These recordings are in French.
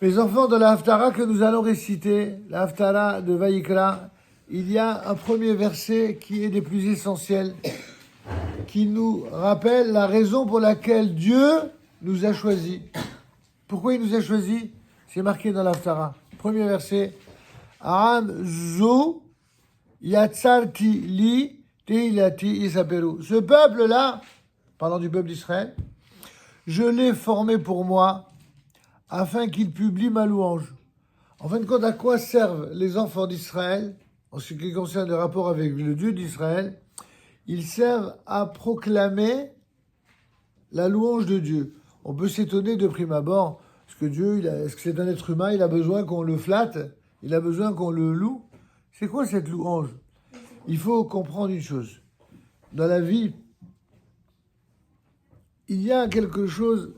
Mes enfants, dans la Haftara que nous allons réciter, la Haftara de Vaïkra, il y a un premier verset qui est des plus essentiels, qui nous rappelle la raison pour laquelle Dieu nous a choisis. Pourquoi il nous a choisis? C'est marqué dans la Haftara. Premier verset. Aram zo yatsarti li teilati isaperu. Ce peuple-là, parlant du peuple d'Israël, je l'ai formé pour moi, afin qu'il publie ma louange. En fin de compte, à quoi servent les enfants d'Israël, en ce qui concerne le rapport avec le Dieu d'Israël? Ils servent à proclamer la louange de Dieu. On peut s'étonner de prime abord, est-ce que c'est un être humain, il a besoin qu'on le flatte, il a besoin qu'on le loue? C'est quoi cette louange? Il faut comprendre une chose. Dans la vie, il y a quelque chose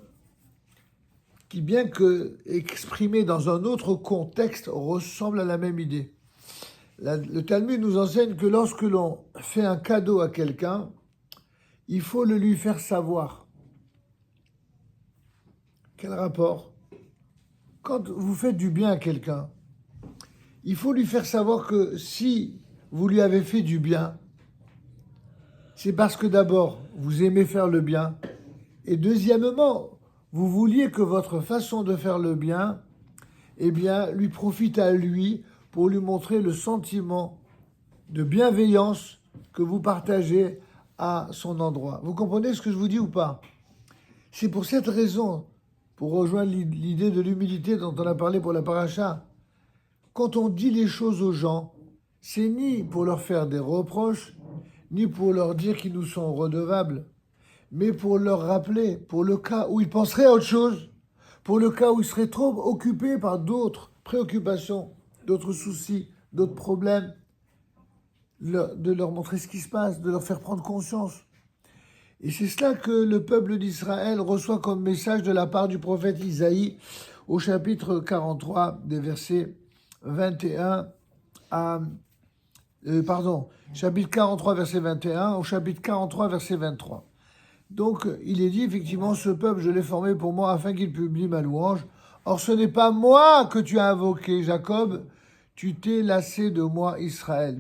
qui, bien que exprimé dans un autre contexte, ressemble à la même idée. Le Talmud nous enseigne que lorsque l'on fait un cadeau à quelqu'un, il faut le lui faire savoir. Quel rapport? Quand vous faites du bien à quelqu'un, il faut lui faire savoir que si vous lui avez fait du bien, c'est parce que d'abord, vous aimez faire le bien, et deuxièmement, vous vouliez que votre façon de faire le bien, eh bien, lui profite à lui pour lui montrer le sentiment de bienveillance que vous partagez à son endroit. Vous comprenez ce que je vous dis ou pas? C'est pour cette raison, pour rejoindre l'idée de l'humilité dont on a parlé pour la paracha, quand on dit les choses aux gens, c'est ni pour leur faire des reproches, ni pour leur dire qu'ils nous sont redevables, mais pour leur rappeler, pour le cas où ils penseraient à autre chose, pour le cas où ils seraient trop occupés par d'autres préoccupations, d'autres soucis, d'autres problèmes, de leur montrer ce qui se passe, de leur faire prendre conscience. Et c'est cela que le peuple d'Israël reçoit comme message de la part du prophète Isaïe au chapitre 43 des versets 21 à... chapitre 43 verset 21 au chapitre 43 verset 23. Donc, il est dit, effectivement, ce peuple, je l'ai formé pour moi afin qu'il publie ma louange. Or, ce n'est pas moi que tu as invoqué, Jacob, tu t'es lassé de moi, Israël.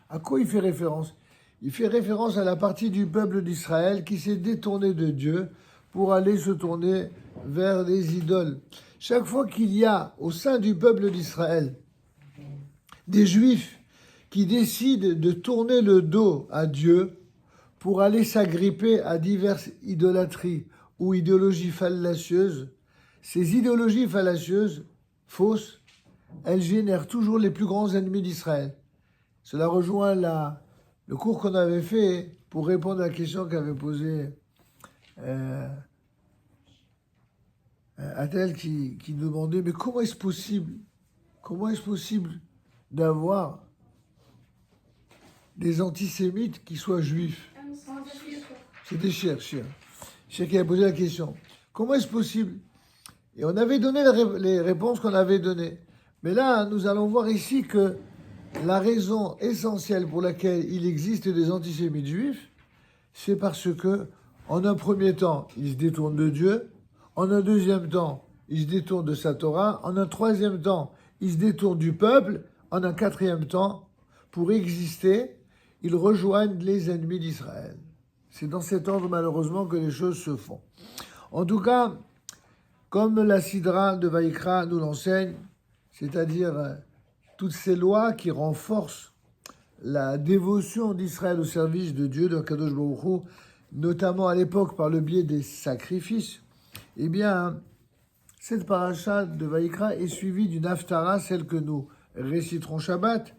À quoi il fait référence? Il fait référence à la partie du peuple d'Israël qui s'est détournée de Dieu pour aller se tourner vers les idoles. Chaque fois qu'il y a au sein du peuple d'Israël des Juifs qui décident de tourner le dos à Dieu, pour aller s'agripper à diverses idolâtries ou idéologies fallacieuses, ces idéologies fallacieuses, fausses, elles génèrent toujours les plus grands ennemis d'Israël. Cela rejoint le cours qu'on avait fait pour répondre à la question qu'avait posée Atel qui demandait, mais comment est-ce possible d'avoir des antisémites qui soient juifs? C'était Cher qui a posé la question. Comment est-ce possible? Et on avait donné les réponses qu'on avait données. Mais là, nous allons voir ici que la raison essentielle pour laquelle il existe des antisémites juifs, c'est parce que, en un premier temps, ils se détournent de Dieu. En un deuxième temps, ils se détournent de sa Torah. En un troisième temps, ils se détournent du peuple. En un quatrième temps, pour exister, ils rejoignent les ennemis d'Israël. C'est dans cet ordre, malheureusement, que les choses se font. En tout cas, comme la Sidra de Vaïkra nous l'enseigne, c'est-à-dire toutes ces lois qui renforcent la dévotion d'Israël au service de Dieu, de Kadosh Baruch Hu, notamment à l'époque par le biais des sacrifices, eh bien, cette paracha de Vaïkra est suivie d'une haftara, celle que nous réciterons Shabbat,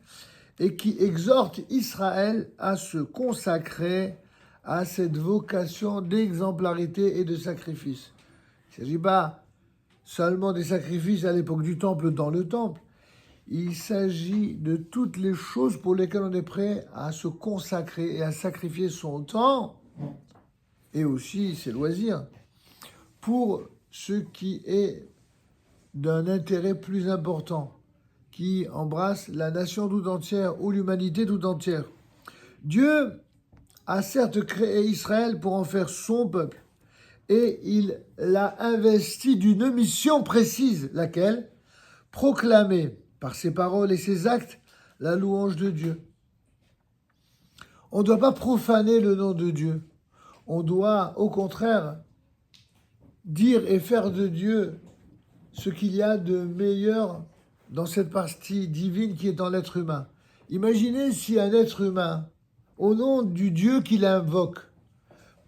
et qui exhorte Israël à se consacrer à cette vocation d'exemplarité et de sacrifice. Il ne s'agit pas seulement des sacrifices à l'époque du temple dans le temple, il s'agit de toutes les choses pour lesquelles on est prêt à se consacrer et à sacrifier son temps et aussi ses loisirs pour ce qui est d'un intérêt plus important, qui embrasse la nation tout entière ou l'humanité tout entière. Dieu a certes créé Israël pour en faire son peuple, et il l'a investi d'une mission précise, laquelle? Proclamer par ses paroles et ses actes la louange de Dieu. On ne doit pas profaner le nom de Dieu. On doit, au contraire, dire et faire de Dieu ce qu'il y a de meilleur dans cette partie divine qui est dans l'être humain. Imaginez si un être humain, au nom du Dieu qu'il invoque,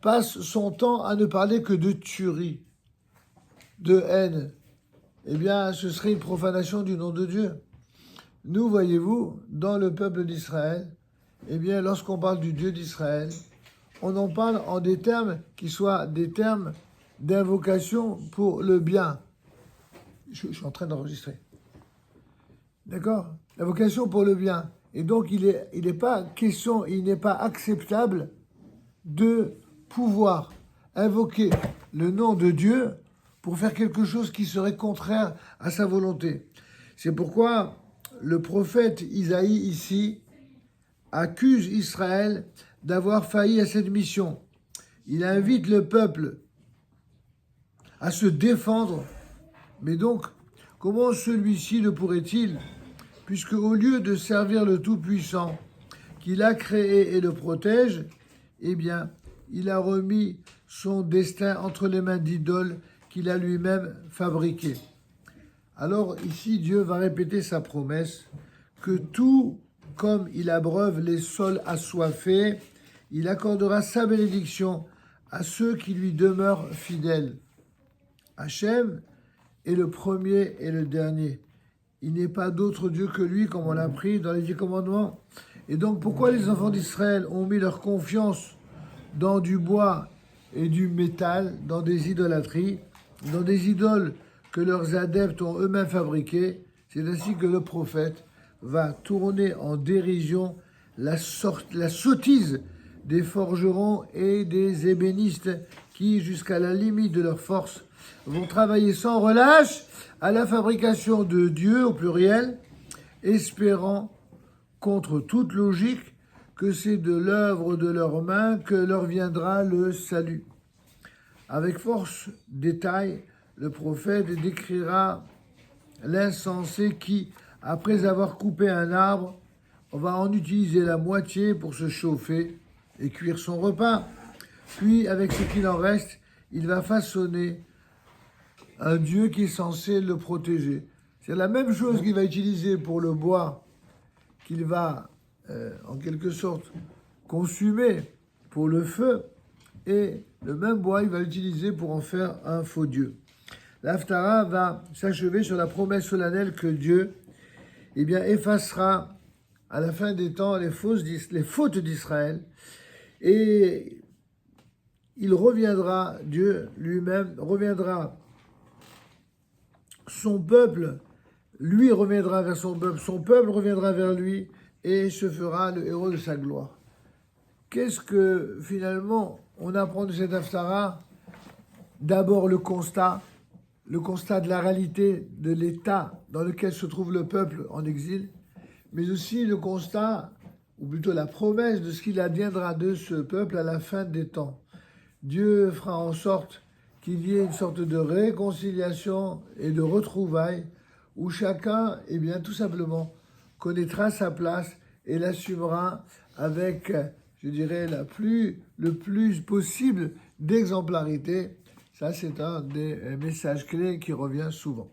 passe son temps à ne parler que de tuerie, de haine. Eh bien, ce serait une profanation du nom de Dieu. Nous, voyez-vous, dans le peuple d'Israël, eh bien, lorsqu'on parle du Dieu d'Israël, on en parle en des termes qui soient des termes d'invocation pour le bien. Je suis en train d'enregistrer. D'accord? L'invocation pour le bien. Et donc, il n'est pas question, il n'est pas acceptable de pouvoir invoquer le nom de Dieu pour faire quelque chose qui serait contraire à sa volonté. C'est pourquoi le prophète Isaïe ici accuse Israël d'avoir failli à cette mission. Il invite le peuple à se défendre, mais donc comment celui-ci le pourrait-il, puisque au lieu de servir le Tout-Puissant qui l'a créé et le protège, eh bien, il a remis son destin entre les mains d'idoles qu'il a lui-même fabriquées. Alors ici, Dieu va répéter sa promesse que tout comme il abreuve les sols assoiffés, il accordera sa bénédiction à ceux qui lui demeurent fidèles. Hachem est le premier et le dernier. Il n'est pas d'autre Dieu que lui, comme on l'a appris dans les 10 commandements. Et donc, pourquoi les enfants d'Israël ont mis leur confiance dans du bois et du métal, dans des idolâtries, dans des idoles que leurs adeptes ont eux-mêmes fabriquées? C'est ainsi que le prophète va tourner en dérision la sottise des forgerons et des ébénistes qui, jusqu'à la limite de leur force, vont travailler sans relâche à la fabrication de Dieu au pluriel, espérant, contre toute logique, que c'est de l'œuvre de leurs mains que leur viendra le salut. Avec force détail, le prophète décrira l'insensé qui, après avoir coupé un arbre, va en utiliser la moitié pour se chauffer et cuire son repas. Puis, avec ce qu'il en reste, il va façonner un Dieu qui est censé le protéger. C'est la même chose qu'il va utiliser pour le bois, qu'il va, en quelque sorte, consumer pour le feu, et le même bois, il va l'utiliser pour en faire un faux Dieu. L'Haftara va s'achever sur la promesse solennelle que Dieu, eh bien, effacera à la fin des temps les fautes d'Israël, et il reviendra, Dieu lui-même reviendra, son peuple, lui reviendra vers son peuple reviendra vers lui et se fera le héros de sa gloire. Qu'est-ce que finalement on apprend de cette Haftara? D'abord le constat de la réalité de l'état dans lequel se trouve le peuple en exil, mais aussi le constat, ou plutôt la promesse de ce qu'il adviendra de ce peuple à la fin des temps. Dieu fera en sorte qu'il y ait une sorte de réconciliation et de retrouvailles où chacun, eh bien, tout simplement, connaîtra sa place et l'assumera avec, je dirais, le plus possible d'exemplarité. Ça, c'est un des messages clés qui revient souvent.